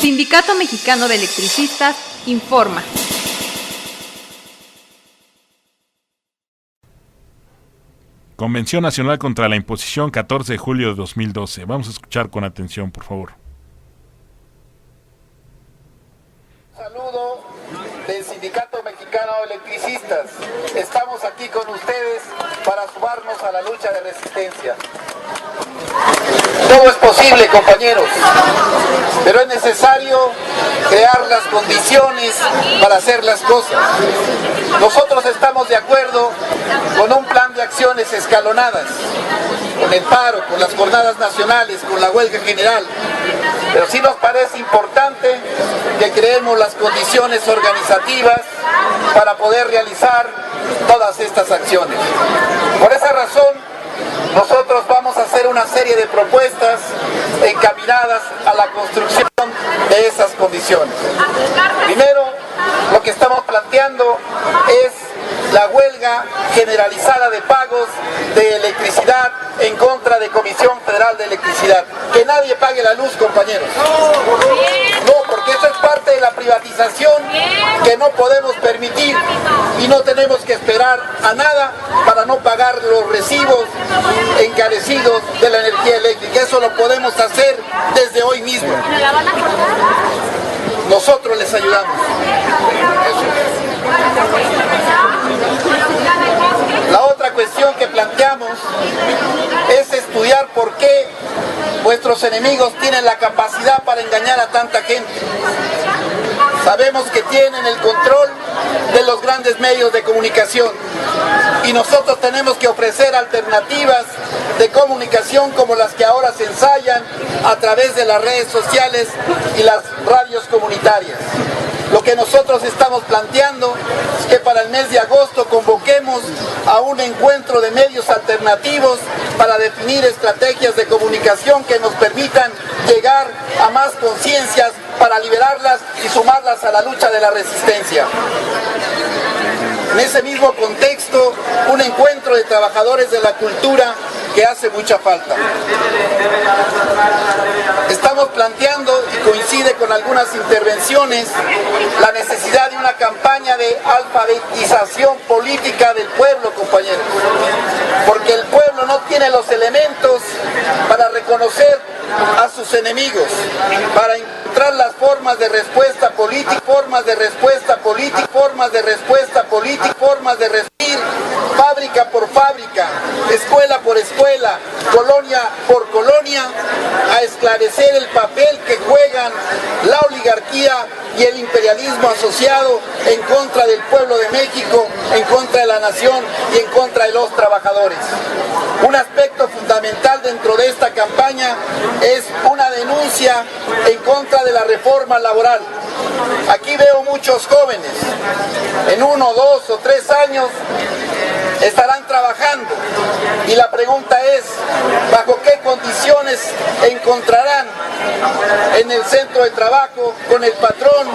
Sindicato Mexicano de Electricistas informa. Convención Nacional contra la Imposición, 14 de julio de 2012. Vamos a escuchar con atención, por favor. Saludo del Sindicato Mexicano de Electricistas. Estamos aquí con ustedes para sumarnos a la lucha de resistencia. Todo es posible, compañeros, pero es necesario crear las condiciones para hacer las cosas. Nosotros estamos de acuerdo con un plan de acciones escalonadas, con el paro, con las jornadas nacionales, con la huelga general, pero sí nos parece importante que creemos las condiciones organizativas para poder realizar todas estas acciones. Por esa razón, nosotros vamos a hacer una serie de propuestas encaminadas a la construcción de esas condiciones. Primero, lo que estamos planteando es la huelga generalizada de pagos de electricidad en contra de Comisión Federal de Electricidad. Que nadie pague la luz, compañeros. No, porque eso es parte de la privatización que no podemos permitir y no tenemos que esperar a nada para no pagar los recibos encarecidos de la energía eléctrica. Eso lo podemos hacer desde hoy mismo. Nosotros les ayudamos. La otra cuestión que planteamos es estudiar por qué vuestros enemigos tienen la capacidad para engañar a tanta gente. Sabemos que tienen el control de los grandes medios de comunicación y nosotros tenemos que ofrecer alternativas de comunicación como las que ahora se ensayan a través de las redes sociales y las radios comunitarias. Lo que nosotros estamos planteando es que para el mes de agosto convoquemos a un encuentro de medios alternativos para definir estrategias de comunicación que nos permitan llegar a más conciencias para liberarlas y sumarlas a la lucha de la resistencia. En ese mismo contexto, un encuentro de trabajadores de la cultura que hace mucha falta. Estamos planteando, y coincide con algunas intervenciones, la necesidad de una campaña de alfabetización política del pueblo, compañeros, porque el pueblo no tiene los elementos para reconocer a sus enemigos, para encontrar las formas de respuesta política, formas de respuesta política, formas de respuesta política, formas de responder fábrica por fábrica, escuela por escuela, colonia por colonia, a esclarecer el papel que juegan la oligarquía y el imperialismo asociado en contra del pueblo de México, en contra de la nación y en contra de los trabajadores. Un aspecto fundamental dentro de esta campaña es una denuncia en contra de la reforma laboral. Aquí veo muchos jóvenes, en 1, 2 o 3 años estarán trabajando y la pregunta es, ¿bajo qué condiciones encontrarán en el centro de trabajo con el patrón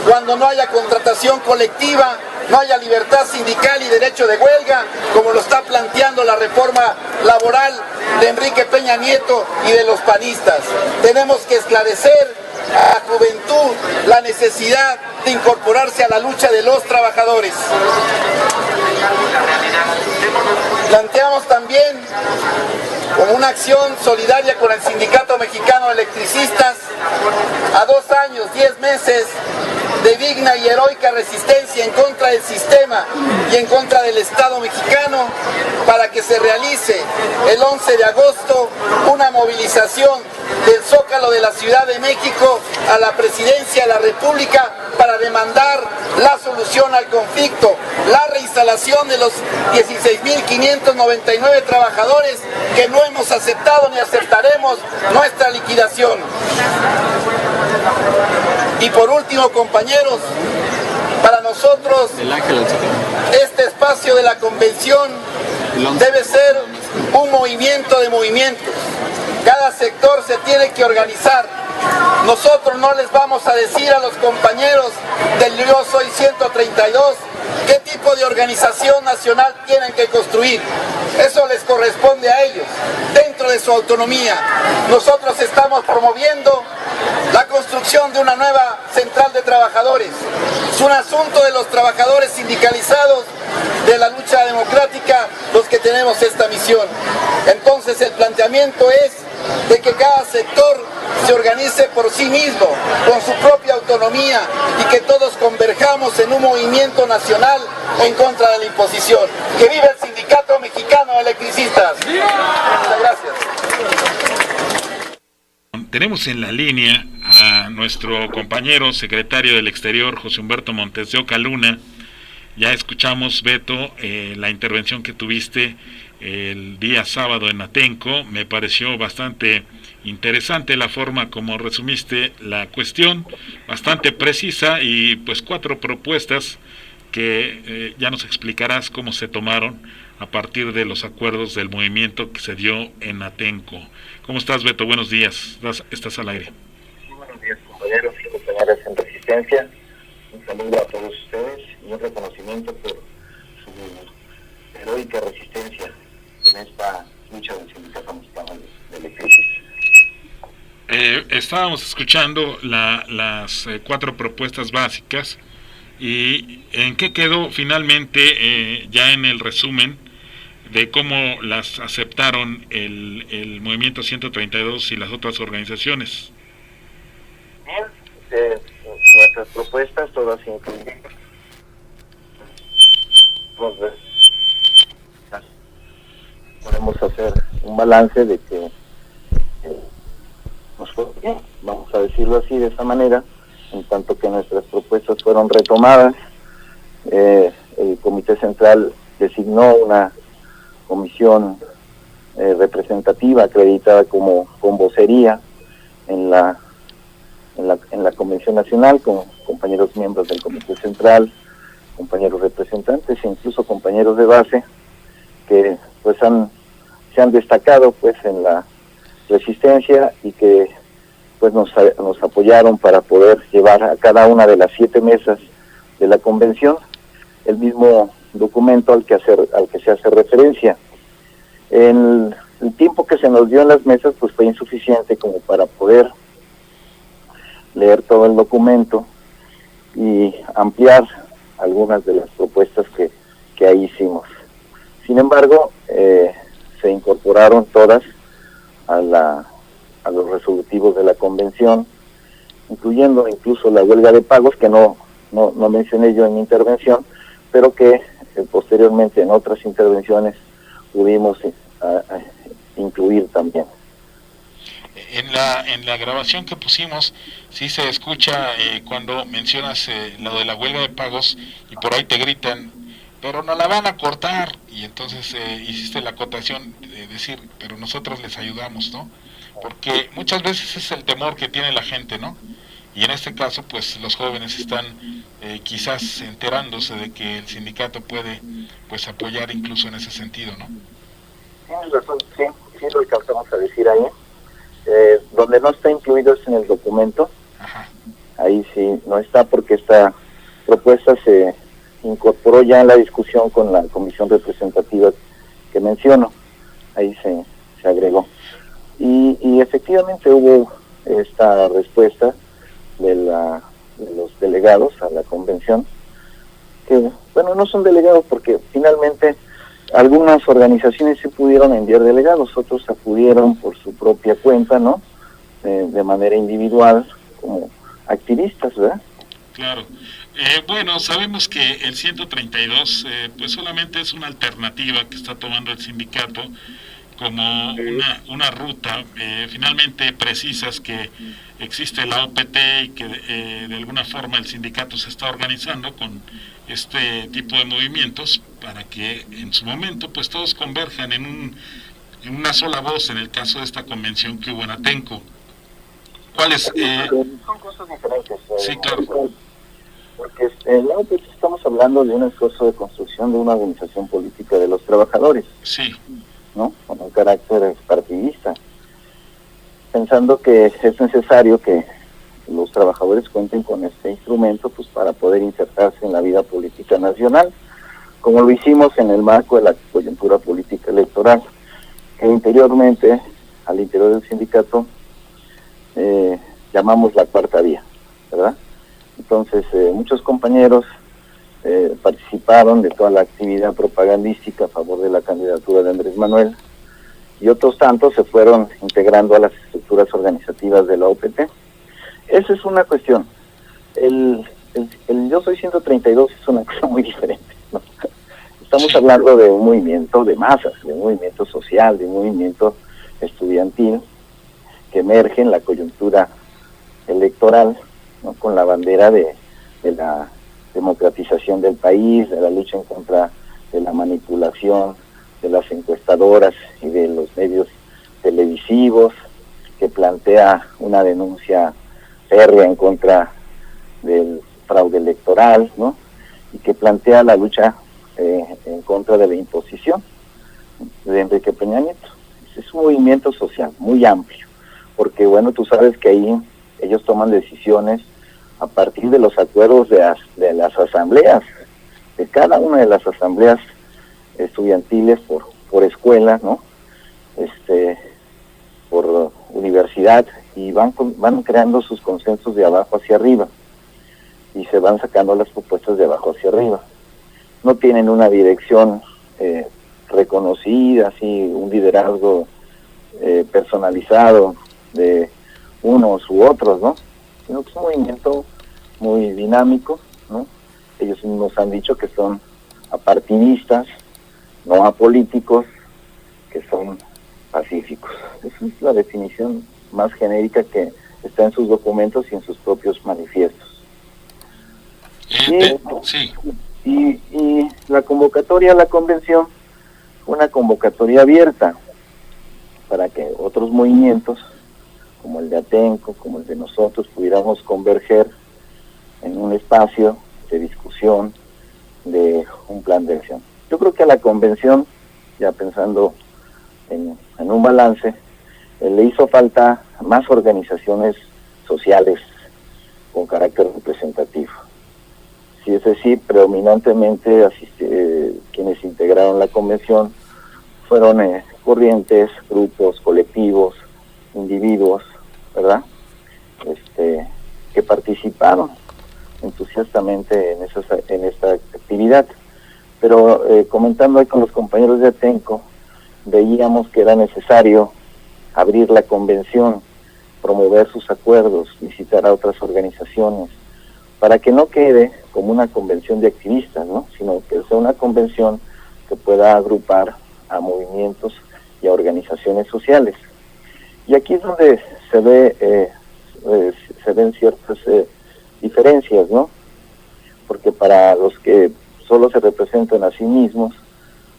cuando no haya contratación colectiva, no haya libertad sindical y derecho de huelga, como lo está planteando la reforma laboral de Enrique Peña Nieto y de los panistas? Tenemos que esclarecer a la juventud la necesidad de incorporarse a la lucha de los trabajadores. Planteamos también como una acción solidaria con el Sindicato Mexicano de Electricistas a 2 años, 10 meses de digna y heroica resistencia en contra del sistema y en contra del Estado mexicano, para que se realice el 11 de agosto una movilización del Zócalo de la Ciudad de México a la Presidencia de la República para demandar la solución al conflicto, la reinstalación de los 16.599 trabajadores que no hemos aceptado ni aceptaremos nuestra liquidación. Y por último, compañeros, para nosotros este espacio de la convención debe ser un movimiento de movimientos. Cada sector se tiene que organizar. Nosotros no les vamos a decir a los compañeros del Yo Soy 132 qué tipo de organización nacional tienen que construir. Eso les corresponde a ellos, dentro de su autonomía. Nosotros estamos promoviendo la construcción de una nueva central de trabajadores. Es un asunto de los trabajadores sindicalizados de la lucha democrática los que tenemos esta misión. Entonces el planteamiento es de que cada sector se organice por sí mismo, con su propia autonomía, y que todos converjamos en un movimiento nacional en contra de la imposición. ¡Que viva el Sindicato Mexicano de Electricistas! Muchas gracias. Tenemos en la línea a nuestro compañero secretario del Exterior, José Humberto Montes de Oca Luna. Ya escuchamos, Beto, la intervención que tuviste el día sábado en Atenco. Me pareció bastante interesante la forma como resumiste la cuestión, bastante precisa, y pues 4 propuestas que ya nos explicarás cómo se tomaron a partir de los acuerdos del movimiento que se dio en Atenco. ¿Cómo estás, Beto? Buenos días, estás al aire. Sí, buenos días, compañeros y compañeras en Resistencia. Un saludo a todos ustedes y un reconocimiento por su heroica resistencia en esta lucha del Sindicato Mexicano de Electricistas. Estábamos escuchando las 4 propuestas básicas, y ¿en qué quedó finalmente ya en el resumen de cómo las aceptaron el Movimiento 132 y las otras organizaciones? Bien, nuestras propuestas todas incluyen podemos hacer un balance de que nos fue bien, vamos a decirlo así, de esa manera, en tanto que nuestras propuestas fueron retomadas. El Comité Central designó una comisión representativa acreditada como con vocería en la Convención Nacional, con compañeros miembros del Comité Central, compañeros representantes e incluso compañeros de base que pues se han destacado pues en la resistencia y que pues nos apoyaron para poder llevar a cada una de las 7 mesas de la convención el mismo documento al que se hace referencia. El tiempo que se nos dio en las mesas pues fue insuficiente como para poder leer todo el documento y ampliar algunas de las propuestas que ahí hicimos. Sin embargo, se incorporaron todas a los resolutivos de la convención, incluyendo incluso la huelga de pagos, que no mencioné yo en mi intervención, pero que posteriormente en otras intervenciones pudimos incluir también. En la grabación que pusimos, sí se escucha cuando mencionas lo de la huelga de pagos, y por ahí te gritan, pero no la van a cortar, y entonces hiciste la acotación de decir, pero nosotros les ayudamos, ¿no? Porque muchas veces es el temor que tiene la gente, ¿no? Y en este caso, pues los jóvenes están quizás enterándose de que el sindicato puede pues apoyar incluso en ese sentido, ¿no? Tienes razón, sí lo alcanzamos a decir ahí. Donde no está incluido es en el documento. Ajá. Ahí sí no está, porque esta propuesta se incorporó ya en la discusión con la comisión representativa que menciono. Ahí se agregó. Y efectivamente hubo esta respuesta de los delegados a la convención, que, bueno, no son delegados porque finalmente algunas organizaciones sí pudieron enviar delegados, otros acudieron por su propia cuenta, ¿no? De manera individual, como activistas, ¿verdad? Claro. Bueno, sabemos que el 132 pues solamente es una alternativa que está tomando el sindicato como una ruta. Finalmente precisas que existe la OPT y que de alguna forma el sindicato se está organizando con este tipo de movimientos para que en su momento pues todos converjan en una sola voz, en el caso de esta convención que hubo en Atenco. ¿Cuáles? Son cosas diferentes. Sí, claro. Porque en la OPT estamos hablando de un esfuerzo de construcción de una organización política de los trabajadores. Sí. ¿No? Con un carácter partidista, pensando que es necesario que los trabajadores cuenten con este instrumento pues para poder insertarse en la vida política nacional. como lo hicimos en el marco de la coyuntura política electoral, que interiormente, al interior del sindicato, llamamos la cuarta vía, ¿verdad? Entonces, muchos compañeros participaron de toda la actividad propagandística a favor de la candidatura de Andrés Manuel, y otros tantos se fueron integrando a las estructuras organizativas de la OPT. Esa es una cuestión. El Yo Soy 132 es una cosa muy diferente, ¿no? Estamos hablando de un movimiento de masas, de un movimiento social, de un movimiento estudiantil que emerge en la coyuntura electoral, ¿no? Con la bandera de la democratización del país, de la lucha en contra de la manipulación de las encuestadoras y de los medios televisivos, que plantea una denuncia férrea en contra del fraude electoral, ¿no? Y que plantea la lucha en contra de la imposición de Enrique Peña Nieto. Es un movimiento social muy amplio, porque bueno, tú sabes que ahí ellos toman decisiones a partir de los acuerdos de las asambleas, de cada una de las asambleas estudiantiles por escuela, ¿no? Por universidad, y van creando sus consensos de abajo hacia arriba, y se van sacando las propuestas de abajo hacia arriba. No tienen una dirección reconocida, así un liderazgo personalizado de unos u otros, ¿no? Sino que es un movimiento muy dinámico, ¿no? Ellos nos han dicho que son apartidistas, no apolíticos, que son pacíficos. Esa es la definición más genérica que está en sus documentos y en sus propios manifiestos. Y la convocatoria a la convención fue una convocatoria abierta para que otros movimientos, como el de Atenco, como el de nosotros, pudiéramos converger en un espacio de discusión de un plan de acción. Yo creo que a la convención, ya pensando en un balance, le hizo falta más organizaciones sociales con carácter representativo. Sí, es decir, predominantemente quienes integraron la convención fueron corrientes, grupos, colectivos, individuos, ¿verdad? Que participaron entusiastamente en esta actividad. Pero comentando ahí con los compañeros de Atenco, veíamos que era necesario abrir la convención, promover sus acuerdos, visitar a otras organizaciones, para que no quede como una convención de activistas, ¿no? Sino que sea una convención que pueda agrupar a movimientos y a organizaciones sociales. Y aquí es donde se ven ciertas diferencias, ¿no? Porque para los que solo se representan a sí mismos,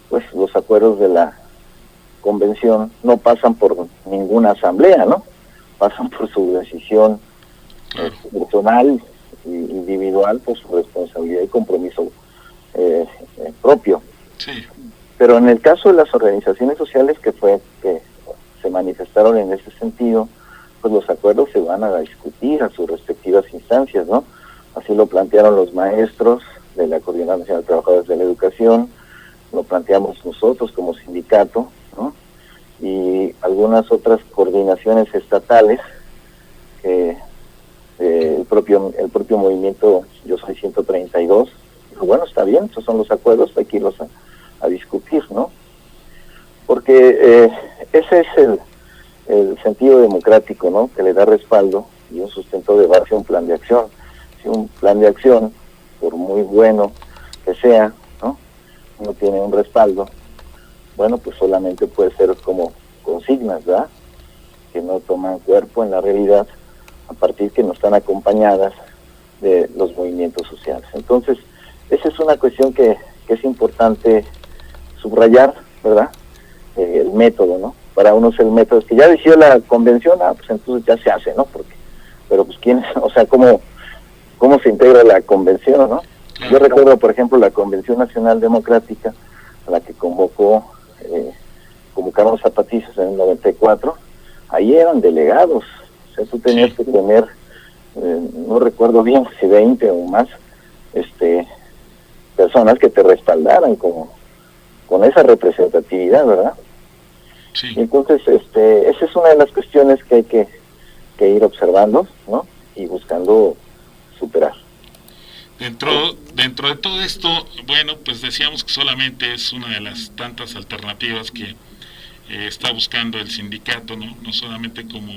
pues los acuerdos de la convención no pasan por ninguna asamblea, ¿no? Pasan por su decisión personal e individual, por su responsabilidad y compromiso propio. Sí. Pero en el caso de las organizaciones sociales que se manifestaron en ese sentido, pues los acuerdos se van a discutir a sus respectivas instancias, ¿no? Así lo plantearon los maestros de la Coordinadora Nacional de Trabajadores de la Educación, lo planteamos nosotros como sindicato, ¿no? Y algunas otras coordinaciones estatales, el propio movimiento Yo Soy 132, dijo, bueno, está bien, esos son los acuerdos, hay que irlos a discutir, ¿no? Porque ese es el sentido democrático, ¿no? Que le da respaldo y un sustento de base a un plan de acción. Si un plan de acción, por muy bueno que sea, ¿no? No tiene un respaldo, bueno, pues solamente puede ser como consignas, ¿verdad? Que no toman cuerpo en la realidad, a partir que no están acompañadas de los movimientos sociales. Entonces, esa es una cuestión que es importante subrayar, ¿verdad? El método, ¿no? Para unos el método es que ya decidió la convención, pues entonces ya se hace, ¿no? Pero pues quién, o sea, cómo se integra la convención, ¿no? Yo recuerdo, por ejemplo, la Convención Nacional Democrática, a la que convocaron los zapatistas en el 94, ahí eran delegados, o sea, tú tenías que tener, no recuerdo bien si 20 o más, personas que te respaldaran con esa representatividad, ¿verdad? Sí. Y entonces, esa es una de las cuestiones que hay que ir observando, ¿no? Y buscando superar. Dentro de todo esto, bueno, pues decíamos que solamente es una de las tantas alternativas que está buscando el sindicato, ¿no? No solamente como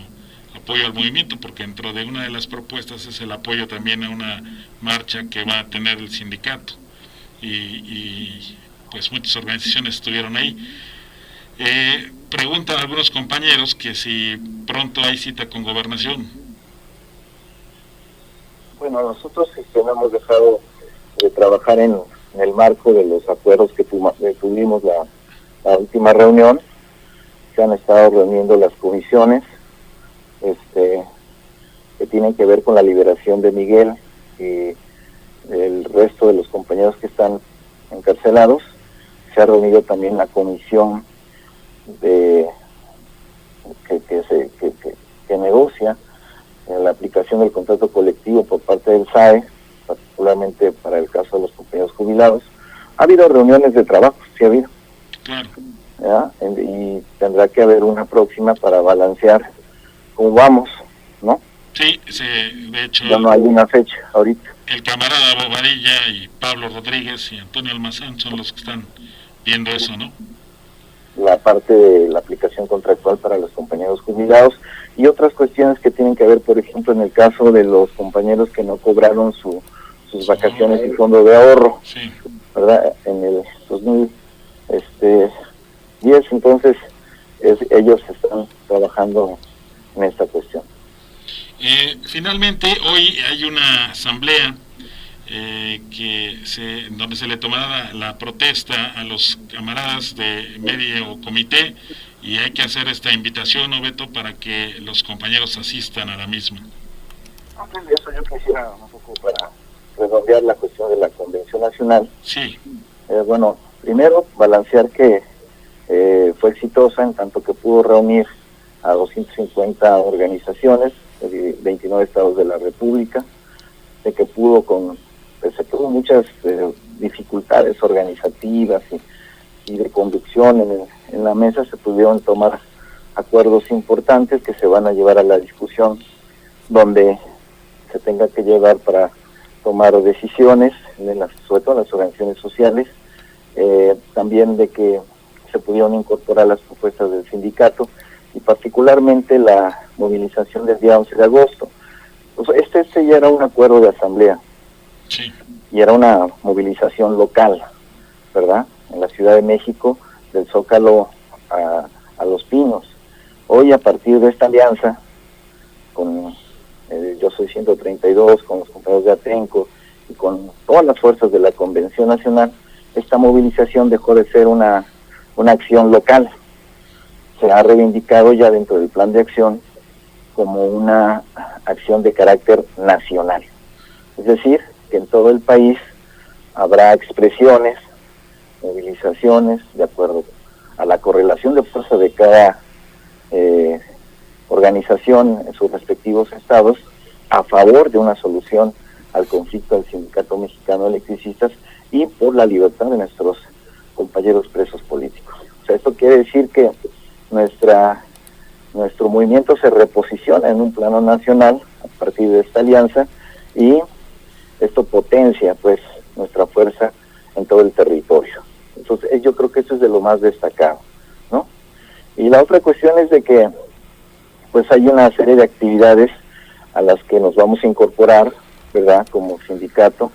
apoyo al movimiento, porque dentro de una de las propuestas es el apoyo también a una marcha que va a tener el sindicato, y pues muchas organizaciones estuvieron ahí. Preguntan algunos compañeros que si pronto hay cita con Gobernación. Bueno, nosotros no hemos dejado de trabajar en el marco de los acuerdos que tuvimos la última reunión. Se han estado reuniendo las comisiones que tienen que ver con la liberación de Miguel y el resto de los compañeros que están encarcelados. Se ha reunido también la comisión que negocia la aplicación del contrato colectivo por parte del SAE, particularmente para el caso de los compañeros jubilados. Ha habido reuniones de trabajo, sí ha habido. Claro. ¿Ya? Y tendrá que haber una próxima para balancear cómo vamos, ¿no? Sí, de hecho... Ya no hay una fecha ahorita. El camarada Bobadilla y Pablo Rodríguez y Antonio Almazán son los que están viendo eso, ¿no? La parte de la aplicación contractual para los compañeros jubilados y otras cuestiones que tienen que ver, por ejemplo, en el caso de los compañeros que no cobraron sus vacaciones y fondo de ahorro, sí, ¿verdad? En el 2010, entonces ellos están trabajando en esta cuestión. Finalmente, hoy hay una asamblea donde se le tomará la protesta a los camaradas de medio comité, y hay que hacer esta invitación, ¿no, Beto?, para que los compañeros asistan a la misma. Antes de eso yo quisiera un poco para redondear la cuestión de la Convención Nacional. Sí. Bueno, primero balancear que fue exitosa en tanto que pudo reunir a 250 organizaciones de 29 estados de la República, de que se tuvo muchas dificultades organizativas y de conducción en la mesa. Se pudieron tomar acuerdos importantes que se van a llevar a la discusión donde se tenga que llevar para tomar decisiones, sobre todo en las organizaciones sociales, también de que se pudieron incorporar las propuestas del sindicato y particularmente la movilización del día 11 de agosto. Pues este ya era un acuerdo de asamblea. Sí. Y era una movilización local, ¿verdad? En la Ciudad de México, del Zócalo a Los Pinos. Hoy, a partir de esta alianza, con Yo Soy 132, con los compañeros de Atenco y con todas las fuerzas de la Convención Nacional, esta movilización dejó de ser una acción local. Se ha reivindicado ya dentro del plan de acción como una acción de carácter nacional. Es decir, que en todo el país habrá expresiones, movilizaciones, de acuerdo a la correlación de fuerza de cada organización en sus respectivos estados, a favor de una solución al conflicto del Sindicato Mexicano de Electricistas y por la libertad de nuestros compañeros presos políticos. O sea, esto quiere decir que nuestro movimiento se reposiciona en un plano nacional a partir de esta alianza, y esto potencia pues nuestra fuerza en todo el territorio. Entonces yo creo que eso es de lo más destacado, ¿no? Y la otra cuestión es de que pues hay una serie de actividades a las que nos vamos a incorporar, ¿verdad?, como sindicato,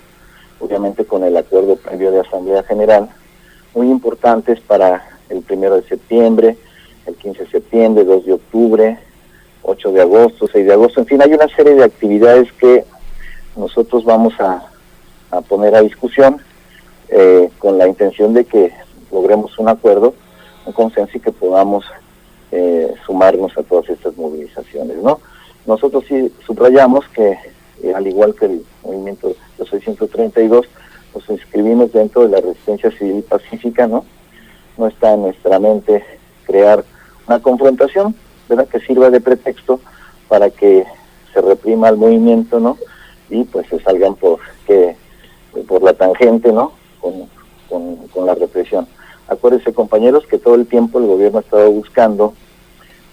obviamente con el acuerdo previo de Asamblea General, muy importantes para el 1 de septiembre, el 15 de septiembre, 2 de octubre, 8 de agosto, 6 de agosto, en fin, hay una serie de actividades que nosotros vamos a poner a discusión con la intención de que logremos un acuerdo, un consenso y que podamos sumarnos a todas estas movilizaciones, ¿no? Nosotros sí subrayamos que, al igual que el movimiento Yo Soy 132, nos inscribimos dentro de la resistencia civil y pacífica, ¿no? No está en nuestra mente crear una confrontación, ¿verdad?, que sirva de pretexto para que se reprima el movimiento, ¿no?, y pues se salgan por la tangente, ¿no?, con la represión. Acuérdense, compañeros, que todo el tiempo el gobierno ha estado buscando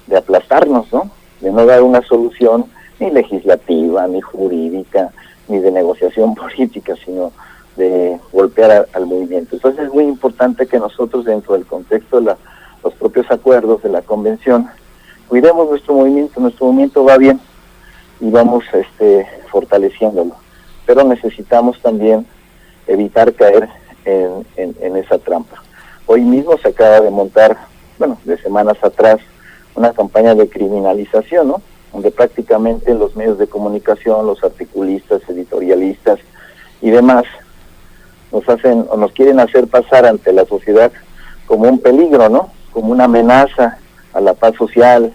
de aplastarnos, ¿no? De no dar una solución ni legislativa, ni jurídica, ni de negociación política, sino de golpear al movimiento. Entonces es muy importante que nosotros, dentro del contexto de los propios acuerdos de la convención, cuidemos nuestro movimiento va bien y vamos fortaleciéndolo, pero necesitamos también evitar caer en esa trampa. Hoy mismo se acaba de montar, de semanas atrás, una campaña de criminalización, ¿no? Donde prácticamente los medios de comunicación, los articulistas, editorialistas y demás nos quieren hacer pasar ante la sociedad como un peligro, ¿no? Como una amenaza a la paz social,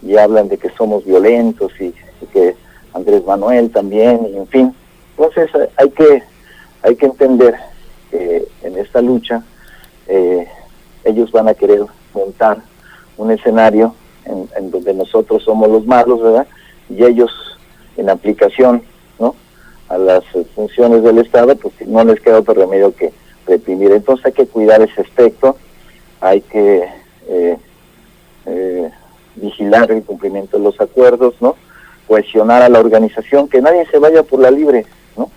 y hablan de que somos violentos y que Andrés Manuel también, y en fin. Entonces hay que entender que en esta lucha ellos van a querer montar un escenario en donde nosotros somos los malos, ¿verdad? Y ellos, en aplicación, ¿no?, a las funciones del Estado, pues no les queda otro remedio que reprimir. Entonces hay que cuidar ese aspecto, hay que vigilar el cumplimiento de los acuerdos, ¿no? Cohesionar a la organización, que nadie se vaya por la libre, ¿no?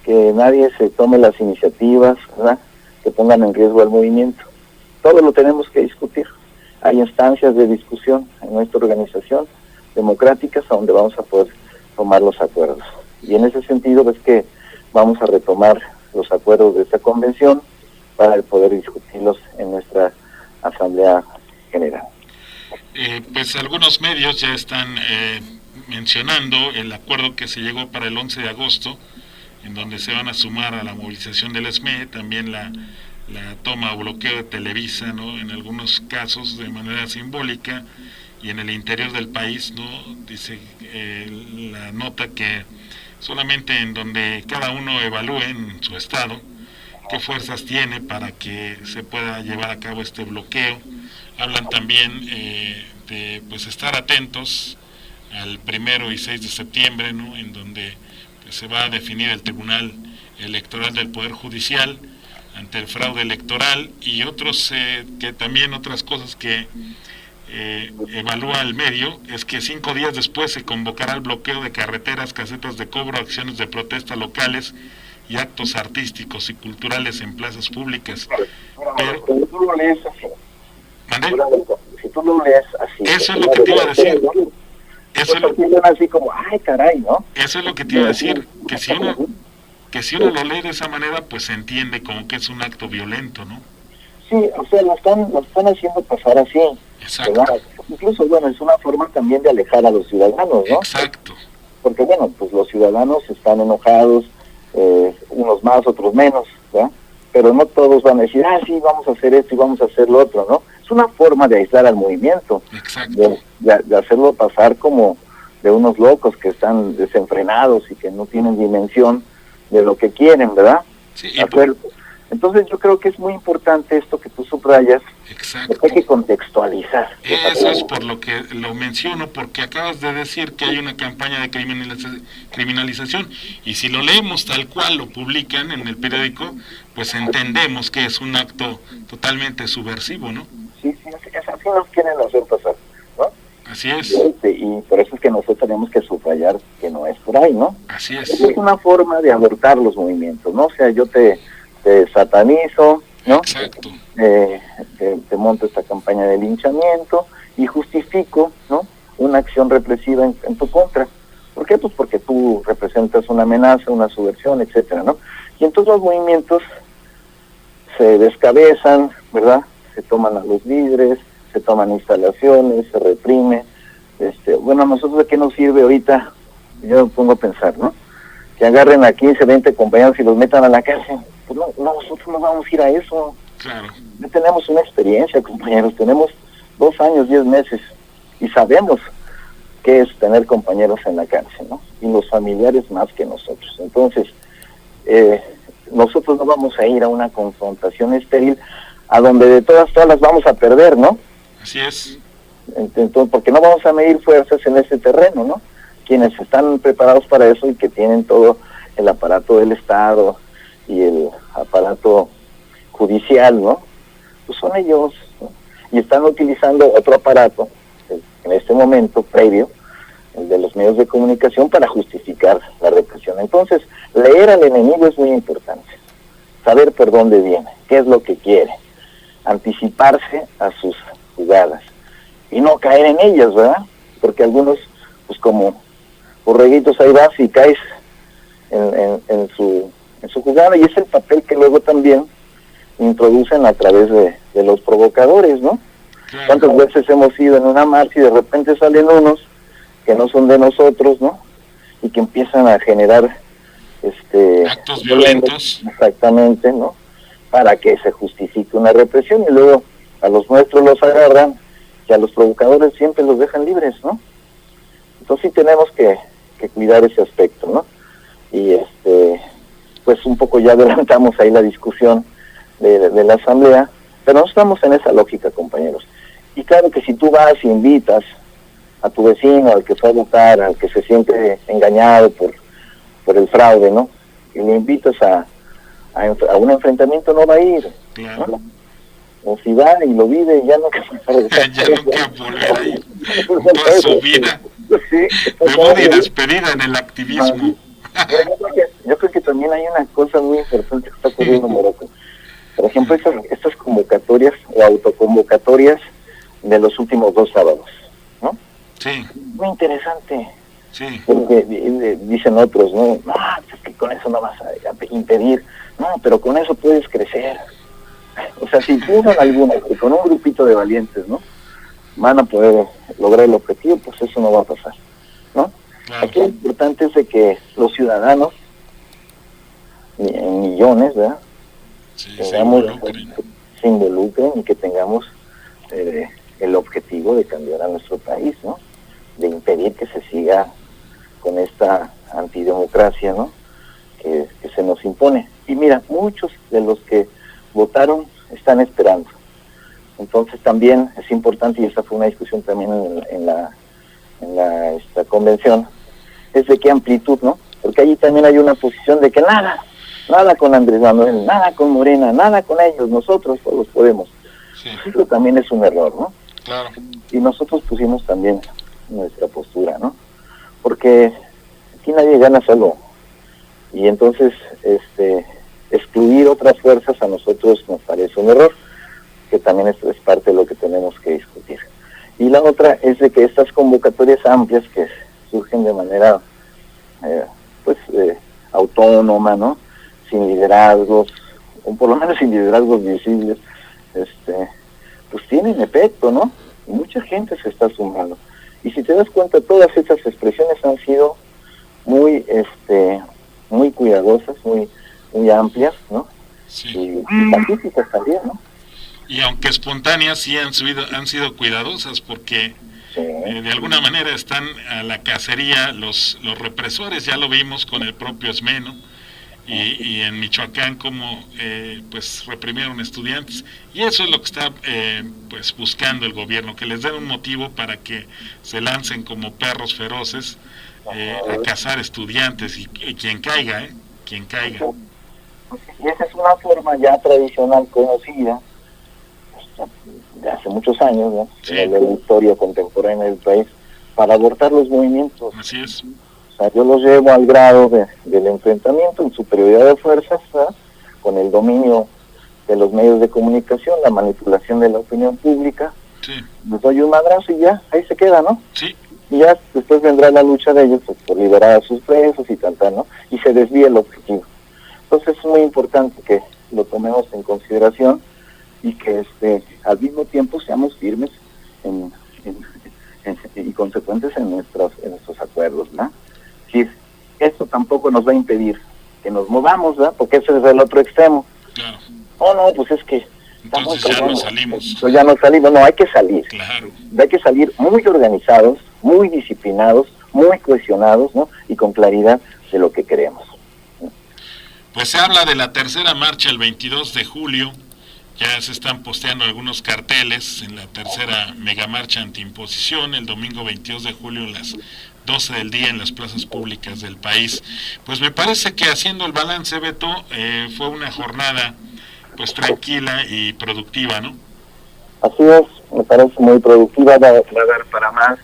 Que nadie se tome las iniciativas, ¿verdad?, que pongan en riesgo al movimiento. Todo lo tenemos que discutir. Hay instancias de discusión en nuestra organización democráticas a donde vamos a poder tomar los acuerdos. Y en ese sentido es que vamos a retomar los acuerdos de esta convención para poder discutirlos en nuestra Asamblea General. Pues algunos medios ya están mencionando el acuerdo que se llegó para el 11 de agosto, en donde se van a sumar a la movilización del SME, también la toma o bloqueo de Televisa, ¿no?, en algunos casos de manera simbólica, y en el interior del país, ¿no?, dice la nota que solamente en donde cada uno evalúe en su estado qué fuerzas tiene para que se pueda llevar a cabo este bloqueo. Hablan también de pues estar atentos al 1 y 6 de septiembre, ¿no?, en donde pues se va a definir el Tribunal Electoral del Poder Judicial ante el fraude electoral, y otros que también otras cosas que evalúa el medio es que 5 días después se convocará el bloqueo de carreteras, casetas de cobro, acciones de protesta locales y actos artísticos y culturales en plazas públicas. Pero tú lo lees así. ¿Mandé? Si tú lo lees así. Eso es lo que te iba a decir. Eso es lo, así como, ay, caray, ¿no? Eso es lo que te iba a decir, que si uno lo lee de esa manera, pues se entiende como que es un acto violento, ¿no? Sí, o sea, lo están haciendo pasar así. Exacto. ¿Verdad? Incluso, es una forma también de alejar a los ciudadanos, ¿no? Exacto. Porque, pues los ciudadanos están enojados, unos más, otros menos, ¿verdad? Pero no todos van a decir, sí, vamos a hacer esto y vamos a hacer lo otro, ¿no? Es una forma de aislar al movimiento. Exacto. De hacerlo pasar como de unos locos que están desenfrenados y que no tienen dimensión de lo que quieren, ¿verdad? Sí, entonces yo creo que es muy importante esto que tú subrayas. Exacto. Hay que contextualizar. Eso es por lo que lo menciono, porque acabas de decir que hay una campaña de criminalización, y si lo leemos tal cual lo publican en el periódico, pues entendemos que es un acto totalmente subversivo, ¿no? Sí, así nos quieren hacer pasar, ¿no? Así es. Y por eso es que nosotros tenemos que subrayar que no es por ahí, ¿no? Así es. Es una forma de abortar los movimientos, ¿no? O sea, yo te satanizo, ¿no? Exacto. Te monto esta campaña de linchamiento y justifico, ¿no?, una acción represiva en tu contra. ¿Por qué? Pues porque tú representas una amenaza, una subversión, etcétera, ¿no? Y entonces los movimientos se descabezan, ¿verdad? Se toman a los líderes, se toman instalaciones, se reprime. ¿A nosotros de qué nos sirve ahorita? Yo me pongo a pensar, ¿no? Que agarren a 15, 20 compañeros y los metan a la cárcel. Pues no, nosotros no vamos a ir a eso. Claro. Ya tenemos una experiencia, compañeros, tenemos 2 años, 10 meses, y sabemos qué es tener compañeros en la cárcel, ¿no? Y los familiares más que nosotros. Entonces, nosotros no vamos a ir a una confrontación estéril a donde de todas las vamos a perder, ¿no? Así es. Entonces, porque no vamos a medir fuerzas en ese terreno, ¿no? Quienes están preparados para eso y que tienen todo el aparato del Estado y el aparato judicial, ¿no? Pues son ellos, ¿no? Y están utilizando otro aparato, en este momento previo, el de los medios de comunicación, para justificar la represión. Entonces, leer al enemigo es muy importante, saber por dónde viene, qué es lo que quiere, anticiparse a sus jugadas y no caer en ellas, ¿verdad? Porque algunos, pues como borreguitos ahí vas y caes en su jugada, y es el papel que luego también introducen a través de los provocadores, ¿no? Claro. ¿Cuántas veces hemos ido en una marcha y de repente salen unos que no son de nosotros, ¿no? Y que empiezan a generar actos violentos. Exactamente, ¿no? Para que se justifique una represión, y luego a los nuestros los agarran y a los provocadores siempre los dejan libres, ¿no? Entonces sí tenemos que cuidar ese aspecto, ¿no? Y pues un poco ya adelantamos ahí la discusión de la asamblea, pero no estamos en esa lógica, compañeros. Y claro que si tú vas y invitas a tu vecino, al que fue a votar, al que se siente engañado por el fraude, ¿no? Y le invitas a un enfrentamiento, no va a ir, claro, ¿no? O si va y lo vive, ya no ya nunca volverá a ir toda su vida. Sí, debut y despedida en el activismo. Yo creo que también hay una cosa muy importante que está ocurriendo en Morocco. Por ejemplo, estas convocatorias o autoconvocatorias de los últimos 2 sábados, ¿no? Sí. Muy interesante. Sí. Porque dicen otros, ¿no? No, es que con eso no vas a impedir. No, pero con eso puedes crecer. O sea, si piensan algunos que con un grupito de valientes, ¿no?, van a poder lograr el objetivo, pues eso no va a pasar, ¿no? Claro. Aquí lo importante es de que los ciudadanos, en millones, ¿verdad?, sí, se involucren y que tengamos el objetivo de cambiar a nuestro país, ¿no?, de impedir que se siga con esta antidemocracia, ¿no?, que se nos impone. Y mira, muchos de los que votaron están esperando. Entonces también es importante, y esta fue una discusión también en esta convención, es de qué amplitud, ¿no? Porque allí también hay una posición de que nada con Andrés Manuel, nada con Morena, nada con ellos, nosotros todos podemos. Sí. Eso también es un error, ¿no? Claro. Y nosotros pusimos también nuestra postura, ¿no? Porque aquí nadie gana solo. Y entonces, excluir otras fuerzas a nosotros nos parece un error, que también es parte de lo que tenemos que discutir. Y la otra es de que estas convocatorias amplias que surgen de manera autónoma, ¿no?, sin liderazgos, o por lo menos sin liderazgos visibles, pues tienen efecto, ¿no? Y mucha gente se está sumando. Y si te das cuenta, todas esas expresiones han sido muy cuidadosas, muy amplias, ¿no? Sí. Y pacíficas también, ¿no? Y aunque espontáneas, sí han sido cuidadosas, porque sí, de alguna manera están a la cacería los represores. Ya lo vimos con el propio Esmeno, y en Michoacán como pues reprimieron estudiantes, y eso es lo que está pues buscando el gobierno, que les den un motivo para que se lancen como perros feroces a cazar estudiantes y quien caiga. Y esa es una forma ya tradicional conocida de hace muchos años, ¿no?, sí, en la historia contemporánea del país, para abortar los movimientos. Así es. O sea, yo los llevo al grado del enfrentamiento en superioridad de fuerzas, ¿verdad?, con el dominio de los medios de comunicación, la manipulación de la opinión pública. Sí. Les doy un madrazo y ya, ahí se queda, ¿no? Sí. Y ya después vendrá la lucha de ellos, pues, por liberar a sus presos y tal, ¿no? Y se desvía el objetivo. Entonces es muy importante que lo tomemos en consideración y que al mismo tiempo seamos firmes y consecuentes en nuestros acuerdos, ¿no? Es decir, esto tampoco nos va a impedir que nos movamos, ¿verdad?, porque ese es el otro extremo. Claro. No, pues es que entonces ya no salimos. Pues ya no salimos, no, hay que salir. Claro. Hay que salir muy organizados, muy disciplinados, muy cohesionados, ¿no?, y con claridad de lo que queremos. Pues se habla de la tercera marcha el 22 de julio, ya se están posteando algunos carteles en la tercera megamarcha antiimposición, el domingo 22 de julio 12 del día en las plazas públicas del país. Pues me parece que haciendo el balance, Beto, fue una jornada pues tranquila y productiva, ¿no? Así es, me parece muy productiva, va a dar para más.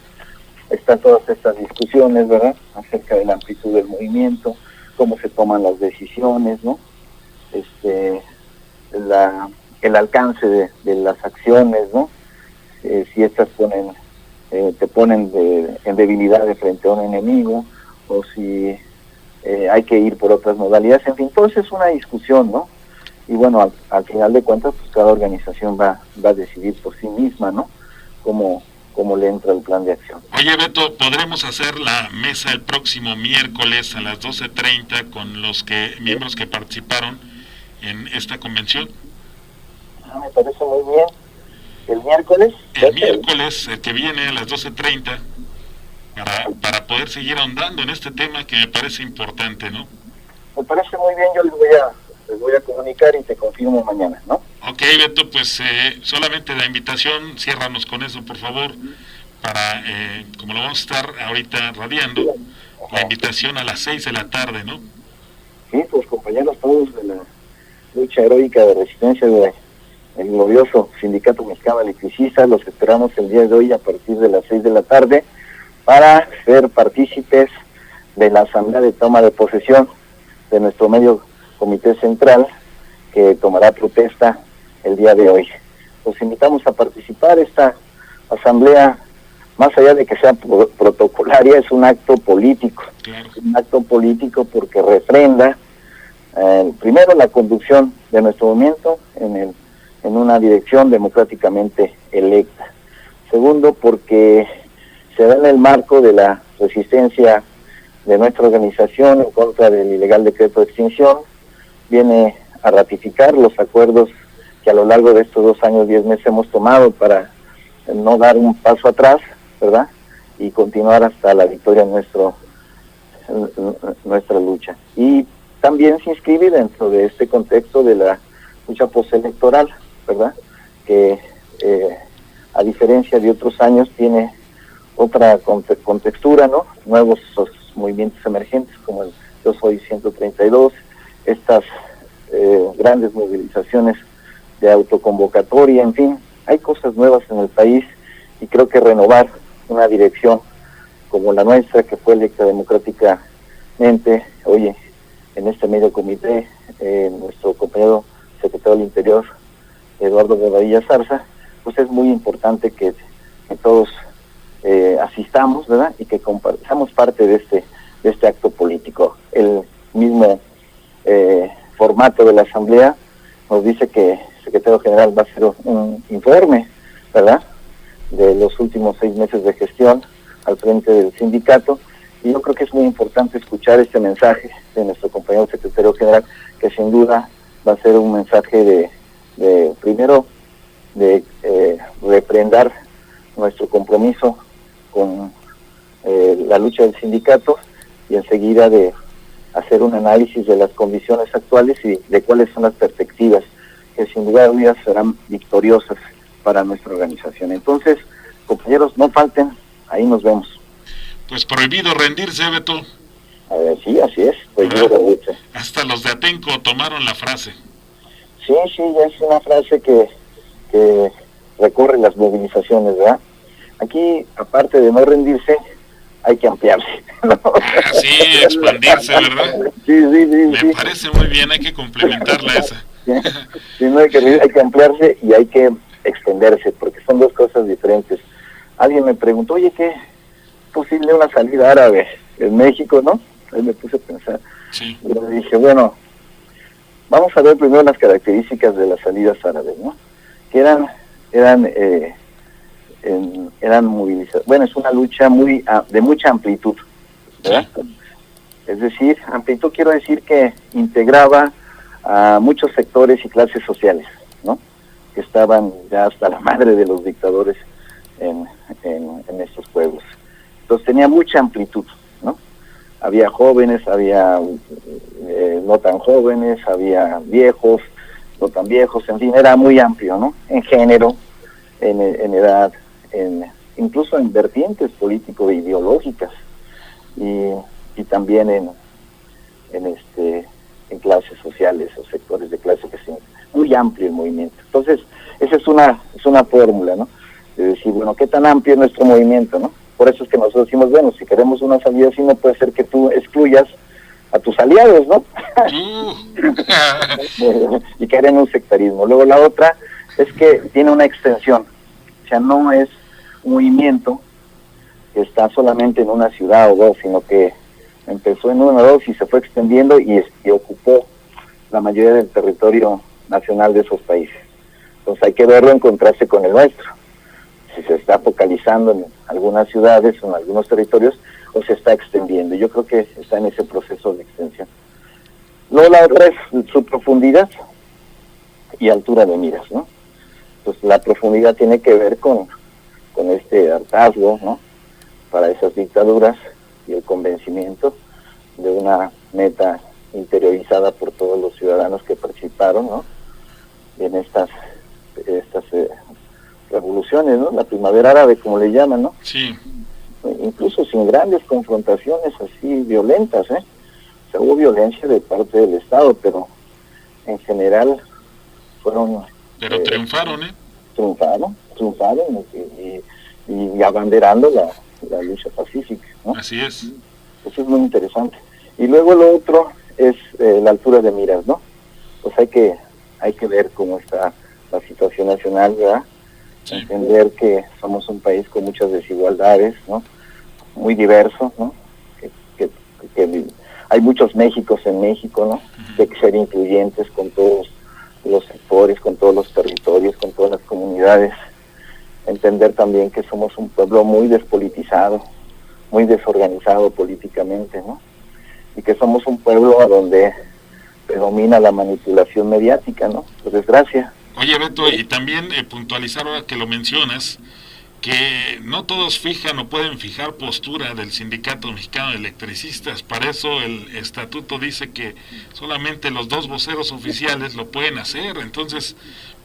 Están todas estas discusiones, ¿verdad?, acerca de la amplitud del movimiento, cómo se toman las decisiones, ¿no? El alcance de las acciones, ¿no? Si estas te ponen en debilidad de frente a un enemigo, o si hay que ir por otras modalidades, en fin, todo eso es una discusión, ¿no? Y bueno, al final de cuentas, pues cada organización va a decidir por sí misma, ¿no?, cómo le entra el plan de acción. Oye, Beto, ¿podremos hacer la mesa el próximo miércoles a las 12:30 con los miembros que participaron en esta convención? Me parece muy bien. ¿El miércoles? El miércoles, el que viene a las 12:30, para poder seguir ahondando en este tema que me parece importante, ¿no? Me parece muy bien, yo les voy a comunicar y te confirmo mañana, ¿no? Ok, Beto, pues solamente la invitación, ciérranos con eso, por favor, para, como lo vamos a estar ahorita radiando, la invitación a las 6 de la tarde, ¿no? Sí, pues compañeros todos de la lucha heroica de resistencia del glorioso Sindicato Mexicano de Electricistas, los esperamos el día de hoy a partir de las 6 de la tarde para ser partícipes de la asamblea de toma de posesión de nuestro medio comité central, que tomará protesta el día de hoy. Los invitamos a participar. Esta asamblea, más allá de que sea protocolaria, es un acto político. Claro. Un acto político porque refrenda primero la conducción de nuestro movimiento en una dirección democráticamente electa. Segundo, porque se da en el marco de la resistencia de nuestra organización en contra del ilegal decreto de extinción. Viene a ratificar los acuerdos que a lo largo de estos 2 años, 10 meses hemos tomado para no dar un paso atrás, ¿verdad?, y continuar hasta la victoria en nuestra lucha. Y también se inscribe dentro de este contexto de la lucha postelectoral, ¿verdad?, que a diferencia de otros años tiene otra contextura, ¿no?, nuevos movimientos emergentes como el Yo Soy 132, estas grandes movilizaciones de autoconvocatoria, en fin, hay cosas nuevas en el país y creo que renovar una dirección como la nuestra, que fue electa democráticamente, oye, en este medio comité, nuestro compañero secretario del Interior, Eduardo Bobadilla Zarza, pues es muy importante que todos asistamos, ¿verdad?, y que seamos parte de este acto político. El mismo formato de la asamblea nos dice que el secretario general va a hacer un informe, ¿verdad?, de los últimos 6 meses de gestión al frente del sindicato, y yo creo que es muy importante escuchar este mensaje de nuestro compañero secretario general, que sin duda va a ser un mensaje primero de refrendar nuestro compromiso con la lucha del sindicato, y enseguida de hacer un análisis de las condiciones actuales y de cuáles son las perspectivas que sin duda alguna serán victoriosas para nuestra organización. Entonces, compañeros, no falten, ahí nos vemos. Pues prohibido rendirse, Beto. Sí, así es, prohibido rendirse. Hasta los de Atenco tomaron la frase. Sí, ya es una frase que recorre las movilizaciones, ¿verdad? Aquí, aparte de no rendirse, hay que ampliarse, ¿no? Sí, expandirse, ¿verdad? Sí. Me parece muy bien, hay que complementarla esa. Sí, no hay que ampliarse y hay que extenderse, porque son 2 cosas diferentes. Alguien me preguntó, oye, ¿qué es posible una salida árabe en México, no? Ahí me puse a pensar. Sí. Y le dije, bueno, vamos a ver primero las características de las salidas árabes, ¿no? Que eran movilizaciones. Bueno, es una lucha de mucha amplitud, ¿verdad? Sí. Es decir, amplitud quiero decir que integraba a muchos sectores y clases sociales, ¿no?, que estaban ya hasta la madre de los dictadores en estos pueblos. Entonces tenía mucha amplitud, ¿no? Había jóvenes, había no tan jóvenes, había viejos, no tan viejos, en fin, era muy amplio, ¿no?, en género, en edad, incluso en vertientes político-ideológicas. y también en clases sociales o sectores de clase que sea muy amplio el movimiento. Entonces, esa es una fórmula, ¿no? De decir, bueno, ¿qué tan amplio es nuestro movimiento, no? Por eso es que nosotros decimos, bueno, si queremos una salida así, no puede ser que tú excluyas a tus aliados, ¿no? Y caer en un sectarismo. Luego la otra es que tiene una extensión, o sea, no es un movimiento que está solamente en una ciudad o dos, sino que empezó en una o dos y se fue extendiendo y ocupó la mayoría del territorio nacional de esos países. Entonces hay que verlo en contraste con el nuestro. Si se está focalizando en algunas ciudades o en algunos territorios, o se está extendiendo. Yo creo que está en ese proceso de extensión. Luego la otra es su profundidad y altura de miras, ¿no? Pues la profundidad tiene que ver con este hartazgo, ¿no? Para esas dictaduras y el convencimiento de una meta interiorizada por todos los ciudadanos que participaron, ¿no? En estas revoluciones, ¿no? La primavera árabe, como le llaman, ¿no? Sí. Incluso sin grandes confrontaciones así violentas, ¿eh? O sea, hubo violencia de parte del Estado, pero en general fueron... Pero triunfaron, ¿eh? Triunfaron y abanderando la lucha pacífica, ¿no? Así es. Eso es muy interesante. Y luego lo otro es la altura de miras, ¿no? Pues hay que ver cómo está la situación nacional, ¿verdad? Sí. Entender que somos un país con muchas desigualdades, ¿no? Muy diverso, ¿no? Que hay muchos Méxicos en México, ¿no? Que hay que ser incluyentes con todos los sectores, con todos los territorios, con todas las comunidades. Entender también que somos un pueblo muy despolitizado, muy desorganizado políticamente, ¿no? Y que somos un pueblo a donde predomina la manipulación mediática, ¿no? Por desgracia. Oye, Beto, y también puntualizar ahora que lo mencionas, que no todos fijan o pueden fijar postura del Sindicato Mexicano de Electricistas. Para eso el estatuto dice que solamente los 2 voceros oficiales lo pueden hacer. Entonces,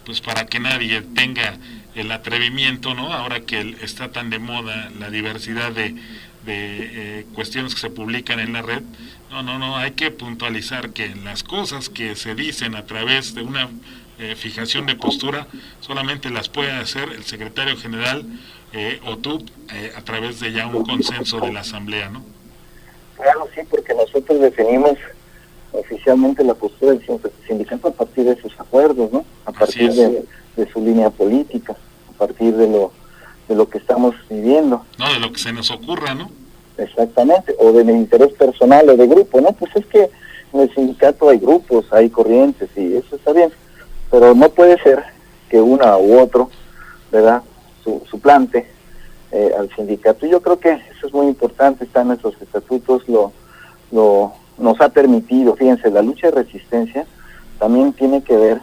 pues para que nadie tenga el atrevimiento, ¿no? Ahora que está tan de moda la diversidad de cuestiones que se publican en la red, no, hay que puntualizar que las cosas que se dicen a través de una fijación de postura solamente las puede hacer el secretario general o tú a través de ya un consenso de la asamblea, ¿no? Claro, sí, porque nosotros definimos oficialmente la postura del sindicato a partir de sus acuerdos, ¿no? A partir de su línea política, a partir de lo que estamos viviendo. No, de lo que se nos ocurra, ¿no? Exactamente, o de mi interés personal o de grupo, ¿no? Pues es que en el sindicato hay grupos, hay corrientes y eso está bien, pero no puede ser que una u otro, ¿verdad?, suplante al sindicato. Y yo creo que eso es muy importante, está en nuestros estatutos, nos ha permitido, fíjense, la lucha de resistencia también tiene que ver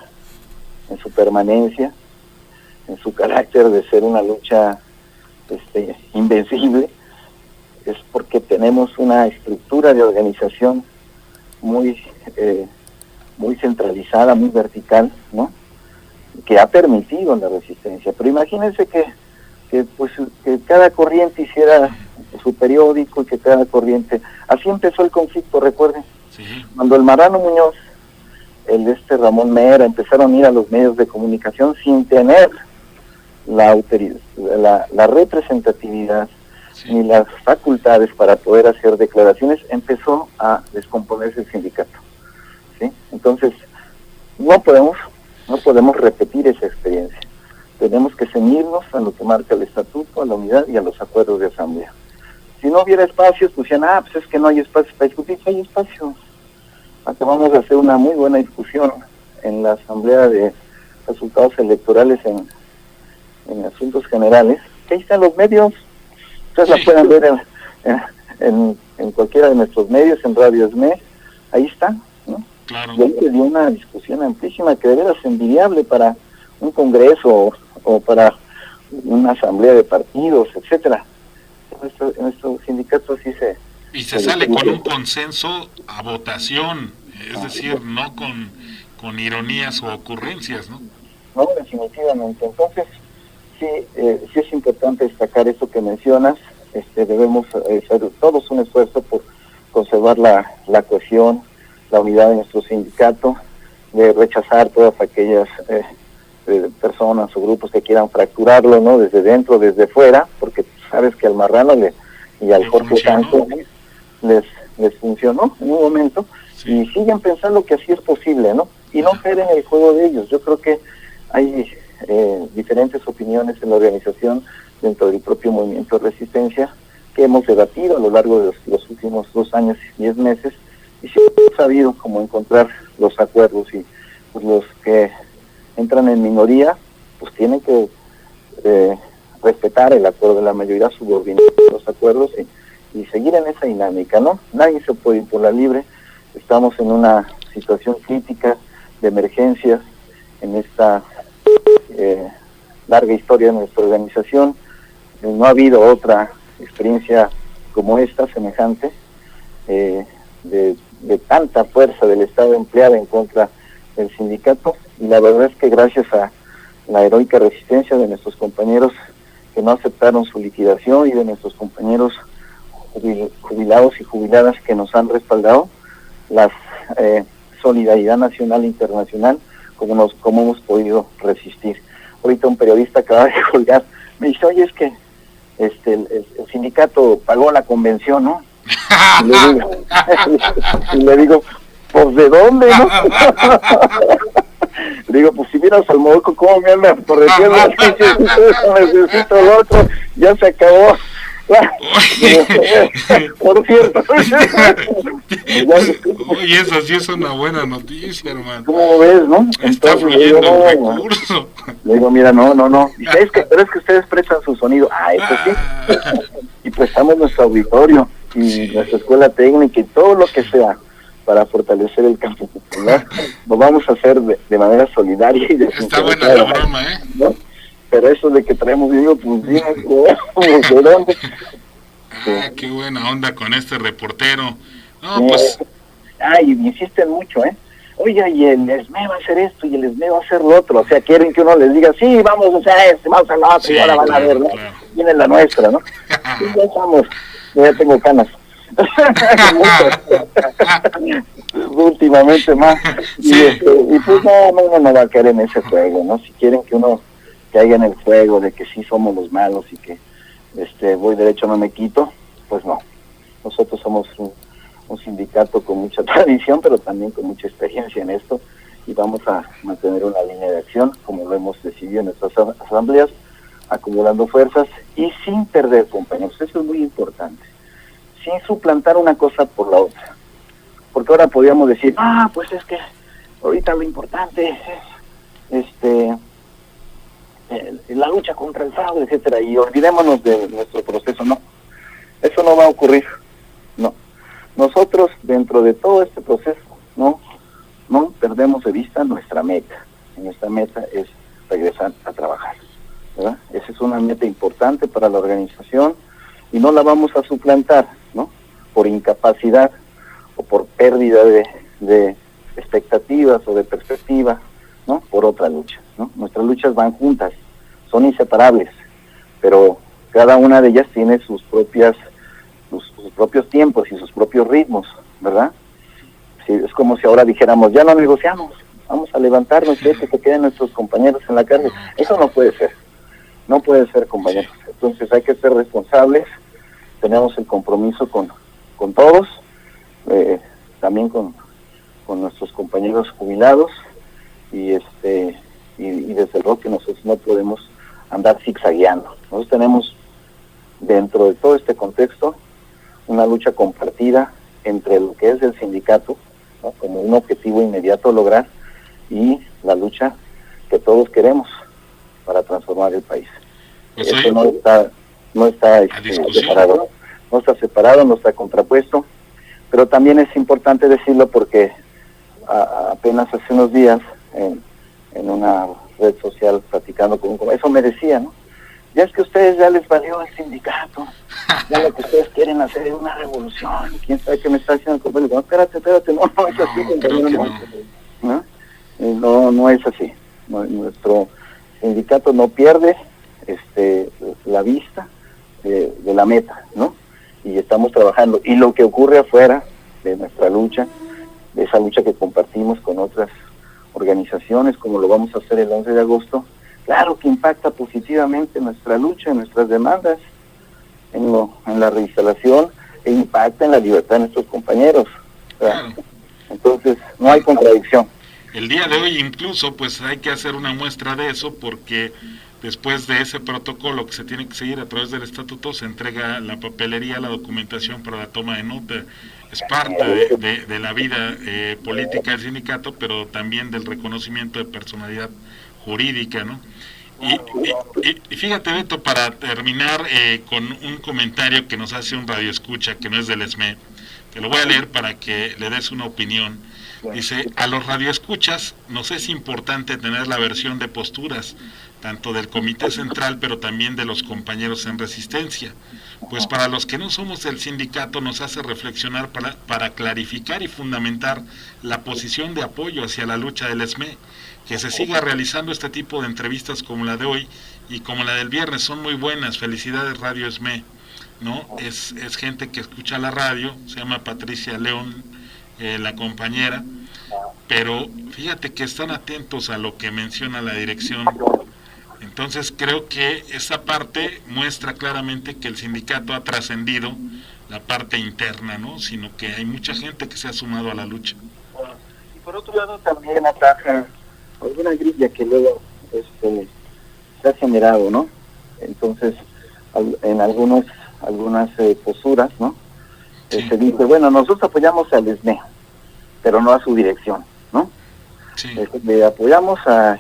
en su permanencia, en su carácter de ser una lucha invencible, es porque tenemos una estructura de organización muy centralizada, muy vertical, ¿no? Que ha permitido la resistencia. Pero imagínense que cada corriente hiciera su periódico y que cada corriente... Así empezó el conflicto, recuerden. Sí. Cuando el Marrano Muñoz, Ramón Mera, empezaron a ir a los medios de comunicación sin tener la representatividad, sí, ni las facultades para poder hacer declaraciones, empezó a descomponerse el sindicato, ¿sí? Entonces, no podemos repetir esa experiencia. Tenemos que ceñirnos a lo que marca el estatuto, a la unidad y a los acuerdos de asamblea. Si no hubiera espacios, pues decían, pues es que no hay espacio para discutir. Hay espacio. Acabamos de hacer una muy buena discusión en la asamblea de resultados electorales en asuntos generales, que ahí están los medios. Ustedes la pueden ver en cualquiera de nuestros medios, en Radio ESME, ahí está, ¿no? Claro. Y ahí se dio una discusión amplísima que de veras es envidiable para un congreso o para una asamblea de partidos, etcétera. En nuestro sindicato así se... Y se sale con un consenso a votación, es decir, no con ironías o ocurrencias, ¿no? No, definitivamente. Entonces, sí es importante destacar eso que mencionas, debemos hacer todos un esfuerzo por conservar la cohesión, la unidad de nuestro sindicato, de rechazar todas aquellas personas o grupos que quieran fracturarlo, ¿no? Desde dentro, desde fuera, porque sabes que al Marrano y al Jorge Canto les funcionó en un momento, y siguen pensando que así es posible, ¿no? Y no caer en el juego de ellos. Yo creo que hay diferentes opiniones en la organización dentro del propio movimiento de resistencia que hemos debatido a lo largo de los últimos 2 años y 10 meses, y sí hemos sabido cómo encontrar los acuerdos, y pues los que entran en minoría pues tienen que respetar el acuerdo de la mayoría, subordinar los acuerdos y seguir en esa dinámica, ¿no? Nadie se puede imponer libre. Estamos en una situación crítica de emergencias en esta larga historia de nuestra organización. No ha habido otra experiencia como esta, semejante, de tanta fuerza del Estado empleada en contra del sindicato, y la verdad es que gracias a la heroica resistencia de nuestros compañeros que no aceptaron su liquidación y de nuestros compañeros jubilados y jubiladas que nos han respaldado, la solidaridad nacional e internacional, como hemos podido resistir. Ahorita un periodista acaba de colgar, me dice, oye, es que el sindicato pagó la convención, ¿no? Y le digo, pues ¿de dónde, no? Le digo, pues si vieras al Modoco cómo me anda corrigiendo, necesito lo otro, ya se acabó. Por cierto. Oye, eso sí es una buena noticia, hermano. ¿Cómo ves, no? Está fluyendo el recurso. Le digo, mira, no. Dice, pero es que ustedes prestan su sonido. Eso sí. Y prestamos nuestro auditorio y nuestra escuela técnica y todo lo que sea para fortalecer el campo popular. Lo vamos a hacer de manera solidaria y está buena la broma, ¿no? Pero eso de que traemos, digo, pues ¿de dónde? Qué buena onda con este reportero. No, pues... y insisten mucho, Oye, y el ESME va a hacer esto y el ESME va a hacer lo otro. O sea, quieren que uno les diga, sí, vamos a hacer esto, vamos a lo otro, y ahora van a ver, ¿no? Claro. Viene la nuestra, ¿no? Y ya estamos, ya tengo canas. Últimamente más. Sí. Y pues uno no va a caer en ese juego, ¿no? Si quieren que uno caiga en el juego de que sí somos los malos y que voy derecho no me quito, pues no. Nosotros somos un sindicato con mucha tradición, pero también con mucha experiencia en esto, y vamos a mantener una línea de acción como lo hemos decidido en nuestras asambleas, acumulando fuerzas y sin perder, compañeros. Eso es muy importante, sin suplantar una cosa por la otra, porque ahora podríamos decir, pues es que ahorita lo importante es la lucha contra el fraude, etcétera, y olvidémonos de nuestro proceso. No, eso no va a ocurrir. No, nosotros dentro de todo este proceso no perdemos de vista nuestra meta, y nuestra meta es regresar a trabajar, ¿verdad? Esa es una meta importante para la organización y no la vamos a suplantar, ¿no? Por incapacidad o por pérdida de expectativas o de perspectiva, ¿no? Por otra lucha, ¿no? Nuestras luchas van juntas, son inseparables, pero cada una de ellas tiene sus propios tiempos y sus propios ritmos, ¿verdad? Sí, es como si ahora dijéramos, ya no negociamos, vamos a levantarnos, que se queden nuestros compañeros en la cárcel. Eso no puede ser, compañeros. Entonces hay que ser responsables, tenemos el compromiso con todos, también con nuestros compañeros jubilados, y desde luego que nosotros no podemos andar zigzagueando. Nosotros tenemos dentro de todo este contexto una lucha compartida entre lo que es el sindicato, ¿no? Como un objetivo inmediato a lograr, y la lucha que todos queremos para transformar el país. Pues eso no está separado, no está contrapuesto, pero también es importante decirlo porque apenas hace unos días en una red social platicando con eso me decía, ¿no? Ya es que a ustedes ya les valió el sindicato, ya lo que ustedes quieren hacer es una revolución, quién sabe qué me está haciendo el compañero. No, espérate, no es así, compañero, no es así. Nuestro sindicato no pierde la vista de la meta, ¿no? Y estamos trabajando. Y lo que ocurre afuera de nuestra lucha, de esa lucha que compartimos con otras organizaciones, como lo vamos a hacer el 11 de agosto, claro que impacta positivamente nuestra lucha, en nuestras demandas, en la reinstalación, e impacta en la libertad de nuestros compañeros. O sea, Claro. entonces, no hay contradicción. El día de hoy incluso pues hay que hacer una muestra de eso, porque después de ese protocolo que se tiene que seguir a través del estatuto, se entrega la papelería, la documentación para la toma de nota. Es parte de la vida política del sindicato, pero también del reconocimiento de personalidad jurídica, ¿no? Y fíjate, Beto, para terminar con un comentario que nos hace un radioescucha que no es del ESME, que lo voy a leer para que le des una opinión. Dice: a los radioescuchas nos es importante tener la versión de posturas, tanto del Comité Central, pero también de los compañeros en resistencia, pues para los que no somos del sindicato nos hace reflexionar para clarificar y fundamentar la posición de apoyo hacia la lucha del ESME, que se siga realizando este tipo de entrevistas como la de hoy y como la del viernes, son muy buenas. Felicidades, Radio ESME, ¿no? Es gente que escucha la radio, se llama Patricia León, la compañera, pero fíjate que están atentos a lo que menciona la dirección. Entonces creo que esa parte muestra claramente que el sindicato ha trascendido la parte interna, ¿no? Sino que hay mucha gente que se ha sumado a la lucha. Y por otro lado también ataja alguna grilla que luego se ha generado, ¿no? Entonces, en algunas posturas, ¿no? Sí. Se dice, bueno, nosotros apoyamos al ESME, pero no a su dirección, ¿no? Sí. Le apoyamos a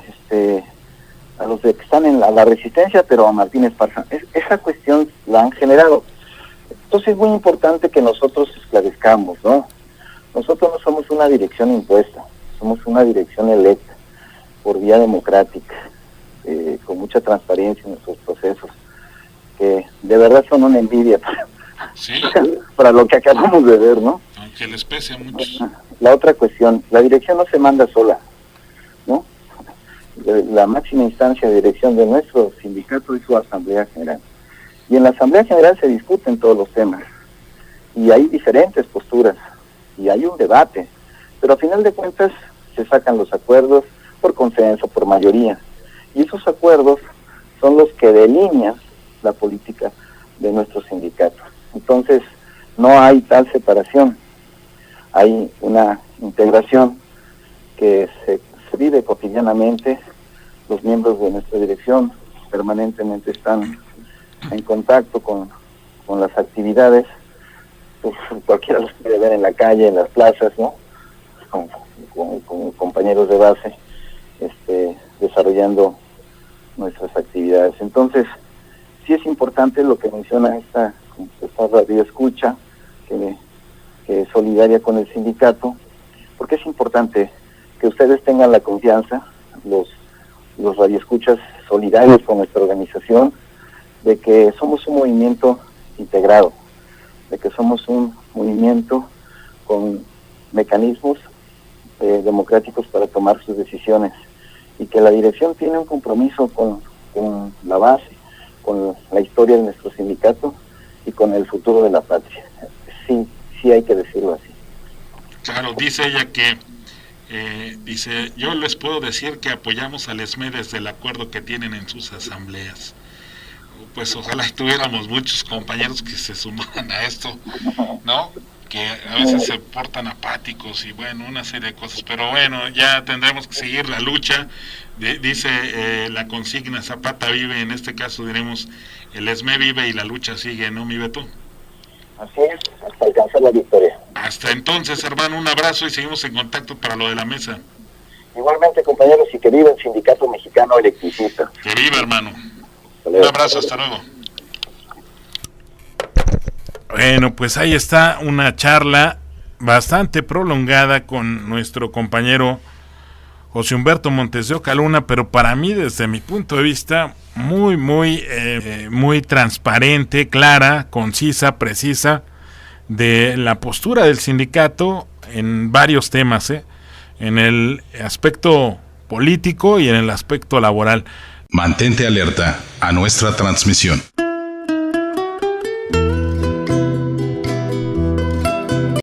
los que están en la resistencia, pero a Martín Esparza. Esa cuestión la han generado. Entonces es muy importante que nosotros esclarezcamos, ¿no? Nosotros no somos una dirección impuesta, somos una dirección electa por vía democrática, con mucha transparencia en nuestros procesos, que de verdad son una envidia Sí, para lo que acabamos de ver, ¿no? aunque les pese a muchos. La otra cuestión, la dirección no se manda sola, ¿no? La máxima instancia de dirección de nuestro sindicato es su Asamblea General. Y en la Asamblea General se discuten todos los temas. Y hay diferentes posturas. Y hay un debate. Pero a final de cuentas se sacan los acuerdos por consenso, por mayoría. Y esos acuerdos son los que delinean la política de nuestro sindicato. Entonces, no hay tal separación. Hay una integración que se vive cotidianamente. Los miembros de nuestra dirección permanentemente están en contacto con las actividades. Pues, cualquiera los puede ver en la calle, en las plazas, ¿no? Con compañeros de base, desarrollando nuestras actividades. Entonces, sí es importante lo que menciona esta radio escucha, que es solidaria con el sindicato, porque es importante que ustedes tengan la confianza, los radioescuchas solidarios con nuestra organización, de que somos un movimiento integrado, de que somos un movimiento con mecanismos democráticos para tomar sus decisiones, y que la dirección tiene un compromiso con la base, con la historia de nuestro sindicato y con el futuro de la patria. Sí hay que decirlo así. Claro, dice ella que dice: yo les puedo decir que apoyamos al ESME desde el acuerdo que tienen en sus asambleas. Pues ojalá tuviéramos muchos compañeros que se sumaran a esto, ¿no? Que a veces se portan apáticos y bueno, una serie de cosas, pero bueno, ya tendremos que seguir la lucha. Dice la consigna Zapata vive, en este caso diremos el ESME vive y la lucha sigue, ¿no, mi Beto? Así es, hasta alcanzar la victoria. Hasta entonces, hermano, un abrazo y seguimos en contacto para lo de la mesa. Igualmente, compañeros, y que viva el Sindicato Mexicano Electricista. Que viva, hermano. Un abrazo, hasta luego. Bueno, pues ahí está una charla bastante prolongada con nuestro compañero José Humberto Montes de Oca Luna, pero para mí, desde mi punto de vista, muy transparente, clara, concisa, precisa, de la postura del sindicato en varios temas, en el aspecto político y en el aspecto laboral. Mantente alerta a nuestra transmisión.